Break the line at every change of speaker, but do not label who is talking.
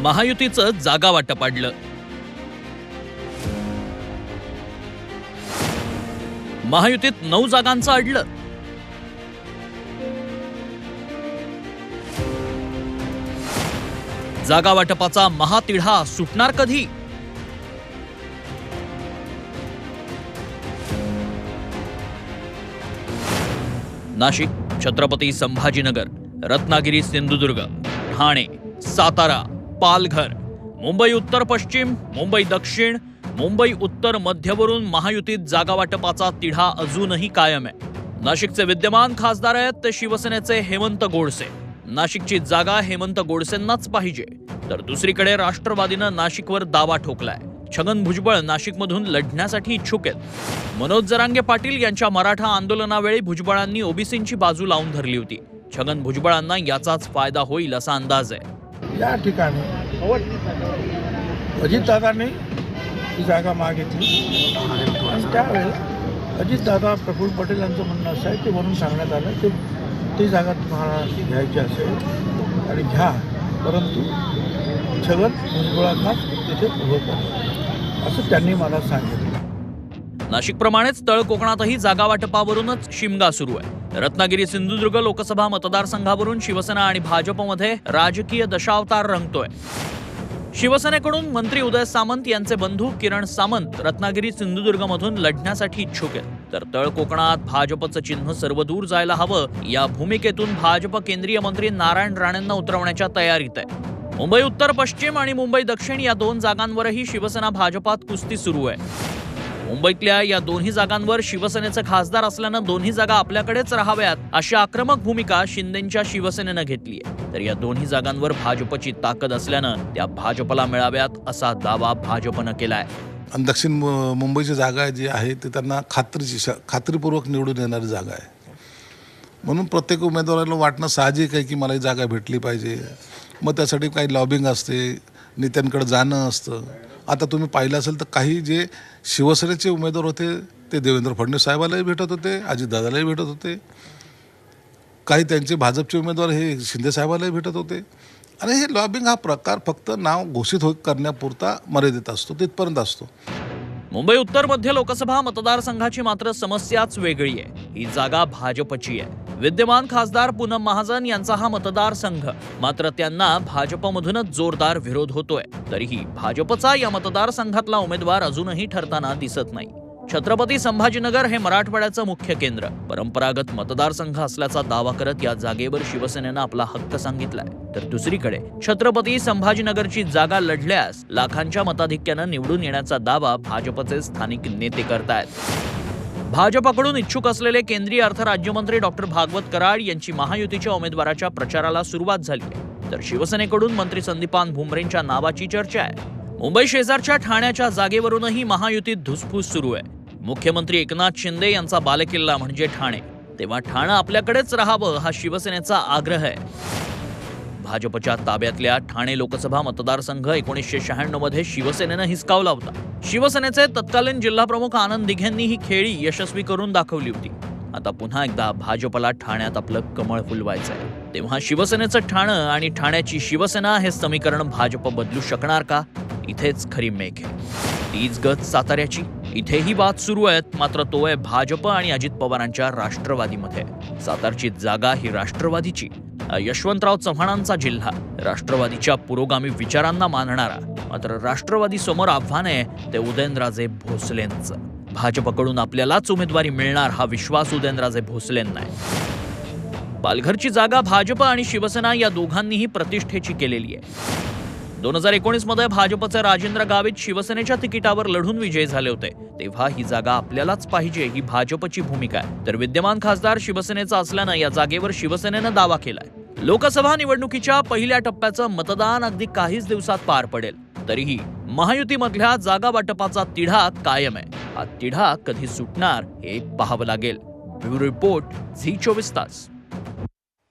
महायुतीचं जागा वाटप अडलं. महायुतीत 9 जागांचं अडलं. जागा वाटपाचा महातिढा सुटणार कधी? नाशिक, छत्रपती संभाजीनगर, रत्नागिरी, सिंधुदुर्ग, ठाणे, सातारा, पालघर, मुंबई उत्तर पश्चिम, मुंबई दक्षिण, मुंबई उत्तर मध्यवरून महायुतीत जागा वाटपाचा तिढा अजूनही कायम आहे. नाशिकचे विद्यमान खासदार आहेत ते शिवसेनेचे हेमंत गोडसे. नाशिकची जागा हेमंत गोडसेंनाच पाहिजे. तर दुसरीकडे राष्ट्रवादीनं नाशिकवर दावा ठोकलाय. छगन भुजबळ नाशिकमधून लढण्यासाठी इच्छुक आहेत. मनोज जरांगे पाटील यांच्या मराठा आंदोलनावेळी भुजबळांनी ओबीसींची बाजू लावून धरली होती. छगन भुजबळांना याचाच फायदा होईल असा अंदाज आहे.
या ठिकाणी अजितदादांनी ही जागा मागितली आणि त्यावेळेला अजितदादा प्रफुल्ल पटेल यांचं म्हणणं असं आहे की म्हणून सांगण्यात आलं की ती जागा तुम्हाला घ्यायची असेल आणि घ्या, परंतु छगन भुजबळांना तिथे उभं करा असं त्यांनी मला सांगितलं.
नाशिकप्रमाणेच तळ कोकणातही जागा वाटपावरूनच शिमगा सुरू आहे. रत्नागिरी सिंधुदुर्ग लोकसभा मतदारसंघावरून शिवसेना आणि भाजपमध्ये राजकीय दशावतार रंगतोय. शिवसेनेकडून मंत्री उदय सामंत यांचे बंधू किरण सामंत रत्नागिरी सिंधुदुर्गमधून लढण्यासाठी इच्छुक आहेत. तर तळ कोकणात भाजपचं चिन्ह सर्वदूर जायला हवं या भूमिकेतून भाजप केंद्रीय मंत्री नारायण राणेंना उतरवण्याच्या तयारीत आहे. मुंबई उत्तर पश्चिम आणि मुंबई दक्षिण या 2 जागांवरही शिवसेना भाजपात कुस्ती सुरू आहे. मुंबईतल्या या दोन्ही जागांवर शिवसेनेचे खासदार असल्यानं दोन्ही जागा आपल्याकडेच राहाव्यात अशी आक्रमक भूमिका शिंदेंच्या शिवसेनेनं घेतली आहे. तर या दोन्ही जागांवर भाजपची ताकद असल्यानं त्या भाजपला मिळाव्यात असा दावा भाजपनं केलाय.
आणि दक्षिण मुंबईची जागा जी आहे ती त्यांना खात्रीपूर्वक निवडून येणारी जागा आहे. म्हणून प्रत्येक उमेदवाराला वाटणं साहजिक आहे की मला ही जागा भेटली पाहिजे. मग त्यासाठी काही लॉबिंग असते, नेत्यांकडे जाणं असतं. आता तुम्ही पाहिलं असेल तर काही जे शिवसेनेचे उमेदवार होते ते देवेंद्र फडणवीस साहेबालाही भेटत होते, अजितदादालाही भेटत होते. काही त्यांचे भाजपचे उमेदवार हे शिंदे साहेबालाही भेटत होते. आणि हे लॉबिंग हा प्रकार फक्त नाव घोषित करण्यापुरता मर्यादित असतो, तिथपर्यंत असतो.
मुंबई उत्तर मध्य लोकसभा मतदारसंघाची मात्र समस्याच वेगळी आहे. ही जागा भाजपची आहे. विद्यमान खासदार पूनम महाजन यांचा हा मतदारसंघ, मात्र त्यांना भाजपमधूनच जोरदार विरोध होतोय. तरीही भाजपचा या मतदारसंघातला उमेदवार अजूनही ठरताना दिसत नाही. छत्रपती संभाजीनगर हे मराठवाड्याचं मुख्य केंद्र, परंपरागत मतदारसंघ असल्याचा दावा करत या जागेवर शिवसेनेनं आपला हक्क सांगितलाय. तर दुसरीकडे छत्रपती संभाजीनगरची जागा लढल्यास लाखांच्या मताधिक्यानं निवडून येण्याचा दावा भाजपचे स्थानिक नेते करतायत. भाजपकडून इच्छुक असलेले केंद्रीय अर्थ राज्यमंत्री डॉक्टर भागवत कराड यांची महायुतीच्या उमेदवाराच्या प्रचाराला सुरुवात झाली आहे. तर शिवसेनेकडून मंत्री संदीपान भुमरेंच्या नावाची चर्चा आहे. मुंबई शेजारच्या ठाण्याच्या जागेवरूनही महायुतीत धुसफूस सुरू आहे. मुख्यमंत्री एकनाथ शिंदे यांचा बालेकिल्ला म्हणजे ठाणे, तेव्हा ठाणे आपल्याकडेच राहावं हा शिवसेनेचा आग्रह आहे. भाजपच्या ताब्यातल्या ठाणे लोकसभा मतदारसंघ 1996 मध्ये शिवसेनेनं हिसकावला होता. शिवसेनेचे तत्कालीन जिल्हाप्रमुख आनंद दिघेंनी ही खेळी यशस्वी करून दाखवली होती. आता पुन्हा एकदा भाजपला ठाण्यात आपलं कमळ फुलवायचं आहे. तेव्हा शिवसेनेचं ठाणं आणि ठाण्याची शिवसेना हे समीकरण भाजप बदलू शकणार का? इथेच खरी मेघ आहे. तीच गत साताऱ्याची. इथेही वाद सुरू आहेत, मात्र तो आहे भाजप आणि अजित पवारांच्या राष्ट्रवादीमध्ये. सातारची जागा ही राष्ट्रवादीची. यशवंतराव चव्हाणांचा जिल्हा, राष्ट्रवादीच्या पुरोगामी विचारांना मानणारा. मात्र राष्ट्रवादी समोर आव्हान आहे ते उदयनराजे भोसलेंचं. भाजपकडून आपल्यालाच उमेदवारी मिळणार हा विश्वास उदयनराजे भोसलेंना आहे. पालघरची जागा भाजप आणि शिवसेना या दोघांनीही प्रतिष्ठेची केलेली आहे. 2019 मध्ये भाजपचे राजेंद्र गावित शिवसेनेच्या तिकिटावर लढून विजयी झाले होते. तेव्हा ही जागा आपल्यालाच पाहिजे ही भाजपची भूमिका आहे. तर विद्यमान खासदार शिवसेनेचा असल्यानं या जागेवर शिवसेनेनं दावा केलाय. लोकसभा निवडणुकीच्या पहिल्या टप्प्याचं मतदान अगदी काहीच दिवसात पार पडेल. तरीही महायुतीमधल्या जागा वाटपाचा तिढा कायम आहे. हा तिढा कधी सुटणार हे पाहावं लागेल. ब्युरो रिपोर्ट, झी 24 तास.